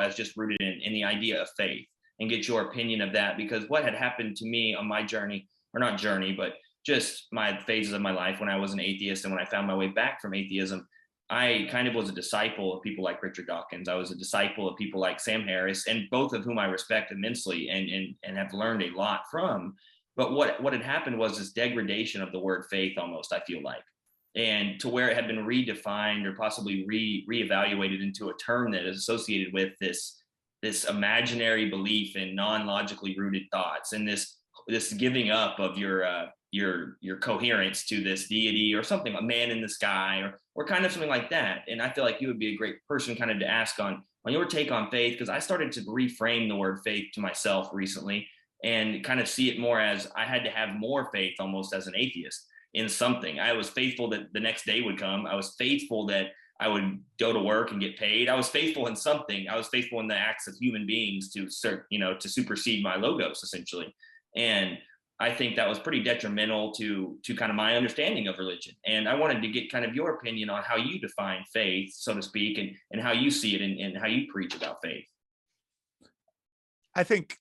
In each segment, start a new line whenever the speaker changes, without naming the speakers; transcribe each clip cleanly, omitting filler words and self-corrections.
as just rooted in the idea of faith, and get your opinion of that. Because what had happened to me on my journey, or not journey, but just my phases of my life when I was an atheist and when I found my way back from atheism, I kind of was a disciple of people like Richard Dawkins. I was a disciple of people like Sam Harris, and both of whom I respect immensely and have learned a lot from. But what had happened was this degradation of the word faith, almost, I feel like, and to where it had been redefined or possibly reevaluated into a term that is associated with this imaginary belief in non-logically rooted thoughts, and this giving up of your coherence to this deity or something, a man in the sky, or kind of something like that. And I feel like you would be a great person kind of to ask on your take on faith, because I started to reframe the word faith to myself recently and kind of see it more as I had to have more faith almost as an atheist in something. I was faithful that the next day would come. I was faithful that I would go to work and get paid. I was faithful in something. I was faithful in the acts of human beings to supersede my logos, essentially. And I think that was pretty detrimental to kind of my understanding of religion. And I wanted to get kind of your opinion on how you define faith, so to speak, and how you see it and how you preach about faith.
I think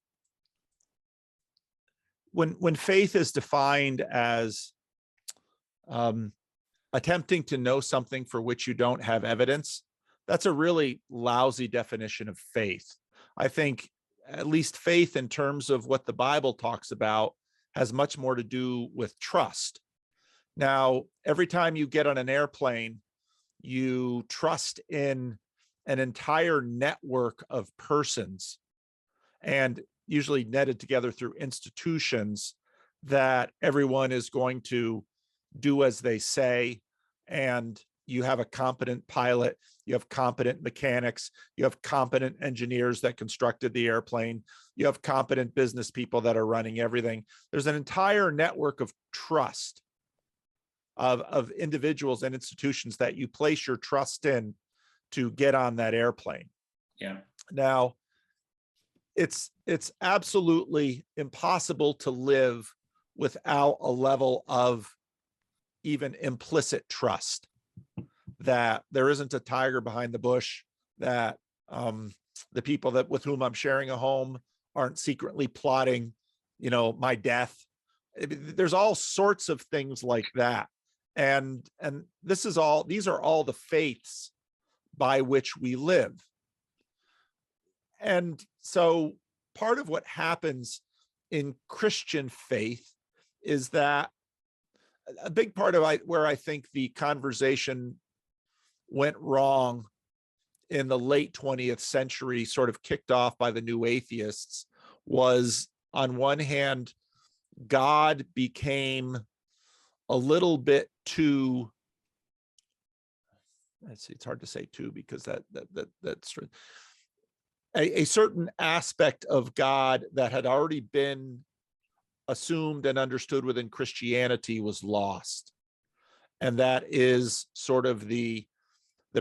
when faith is defined as attempting to know something for which you don't have evidence, that's a really lousy definition of faith. I think at least faith in terms of what the Bible talks about has much more to do with trust. Now, every time you get on an airplane, you trust in an entire network of persons, and usually netted together through institutions, that everyone is going to do as they say. And you have a competent pilot, you have competent mechanics, you have competent engineers that constructed the airplane, you have competent business people that are running everything. There's an entire network of trust of individuals and institutions that you place your trust in to get on that airplane.
Yeah.
Now, it's absolutely impossible to live without a level of even implicit trust that there isn't a tiger behind the bush, that the people with whom I'm sharing a home aren't secretly plotting, my death. There's all sorts of things like that. And these are all the faiths by which we live. And so part of what happens in Christian faith is that a big part of where I think the conversation went wrong in the late 20th century, sort of kicked off by the new atheists, was, on one hand, God became a little bit too, let's see, it's hard to say too, because that's a certain aspect of God that had already been assumed and understood within Christianity was lost. And that is sort of the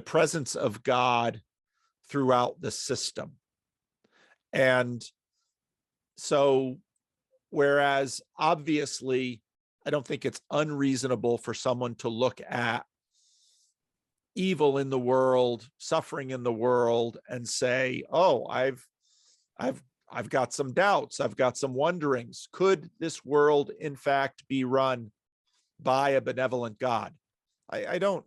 presence of God throughout the system. And so, whereas obviously, I don't think it's unreasonable for someone to look at evil in the world, suffering in the world, and say, oh, I've got some doubts, I've got some wonderings. Could this world in fact be run by a benevolent God? I don't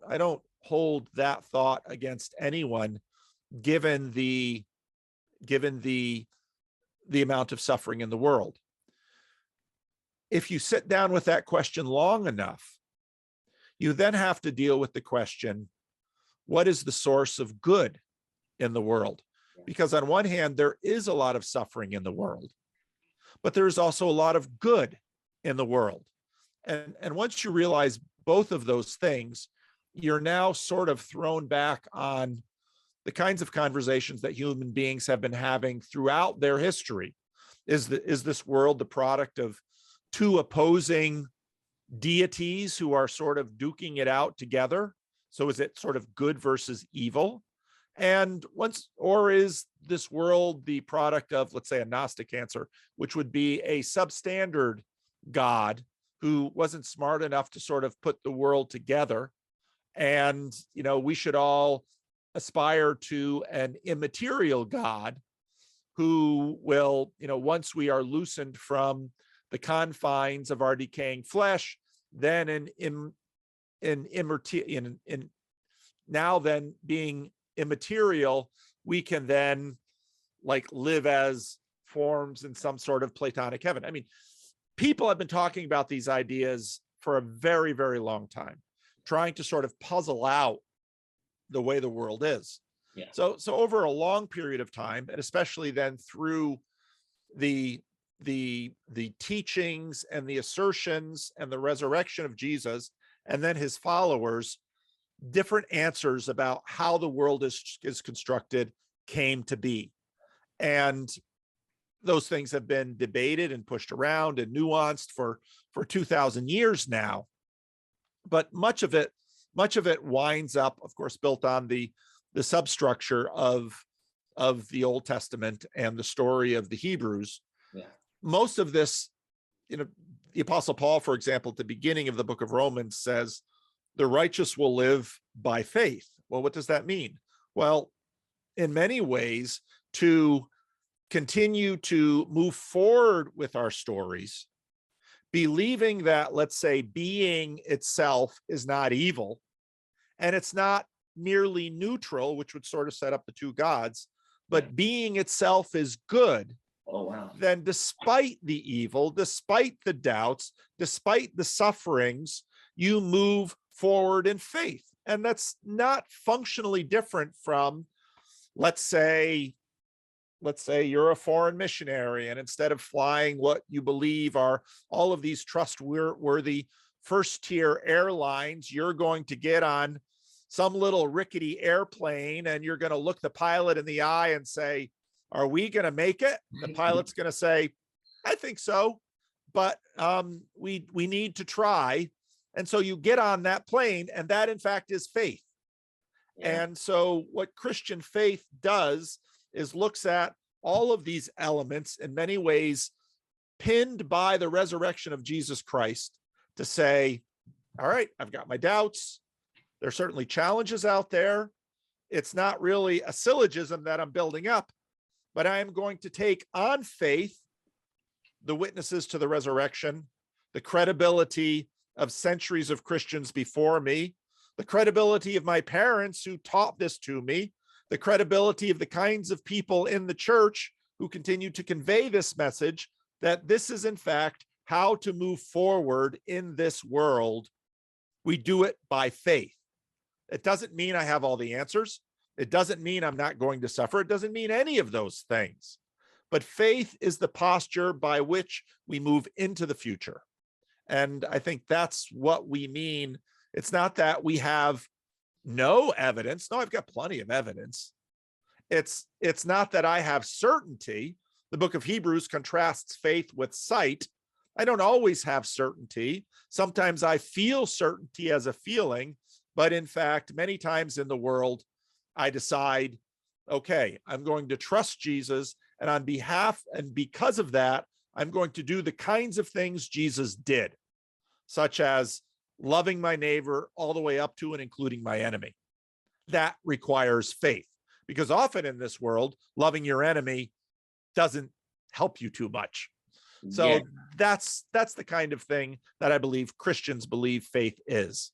hold that thought against anyone, given the amount of suffering in the world. If you sit down with that question long enough, you then have to deal with the question, what is the source of good in the world? Because on one hand, there is a lot of suffering in the world, but there is also a lot of good in the world. And once you realize both of those things, you're now sort of thrown back on the kinds of conversations that human beings have been having throughout their history. Is this world the product of two opposing deities who are sort of duking it out together? So is it sort of good versus evil? Or is this world the product of, let's say, a Gnostic answer, which would be a substandard God who wasn't smart enough to sort of put the world together, and we should all aspire to an immaterial God who will, once we are loosened from the confines of our decaying flesh, then now then being immaterial, we can then like live as forms in some sort of Platonic heaven. I mean, people have been talking about these ideas for a very, very long time, trying to sort of puzzle out the way the world is.
Yeah.
So over a long period of time, and especially then through the teachings and the assertions and the resurrection of Jesus, and then his followers, different answers about how the world is constructed came to be. And those things have been debated and pushed around and nuanced for 2,000 years now. But much of it winds up, of course, built on the substructure of the Old Testament and the story of the Hebrews.
Yeah.
Most of this, the Apostle Paul, for example, at the beginning of the book of Romans says, the righteous will live by faith. Well, what does that mean? Well, in many ways, to continue to move forward with our stories, believing that, let's say, being itself is not evil, and it's not merely neutral, which would sort of set up the two gods, but being itself is good.
Oh, wow.
Then despite the evil, despite the doubts, despite the sufferings, you move forward in faith. And that's not functionally different from, let's say you're a foreign missionary, and instead of flying what you believe are all of these trustworthy first-tier airlines, you're going to get on some little rickety airplane, and you're going to look the pilot in the eye and say, are we going to make it? The pilot's going to say, I think so, but we need to try. And so you get on that plane, and that in fact is faith. Yeah. And so what Christian faith does is looks at all of these elements in many ways pinned by the resurrection of Jesus Christ to say, all right, I've got my doubts. There's certainly challenges out there. It's not really a syllogism that I'm building up, but I am going to take on faith the witnesses to the resurrection, the credibility of centuries of Christians before me, the credibility of my parents who taught this to me, the credibility of the kinds of people in the church who continue to convey this message, that this is in fact how to move forward in this world. We do it by faith. It doesn't mean I have all the answers. It doesn't mean I'm not going to suffer. It doesn't mean any of those things. But faith is the posture by which we move into the future. And I think that's what we mean. It's not that we have no evidence. No, I've got plenty of evidence. It's not that I have certainty. The book of Hebrews contrasts faith with sight. I don't always have certainty. Sometimes I feel certainty as a feeling, but in fact, many times in the world, I decide, okay, I'm going to trust Jesus, and on behalf and because of that, I'm going to do the kinds of things Jesus did, such as loving my neighbor all the way up to and including my enemy. That requires faith, because often in this world, loving your enemy doesn't help you too much. So that's the kind of thing that I believe Christians believe faith is.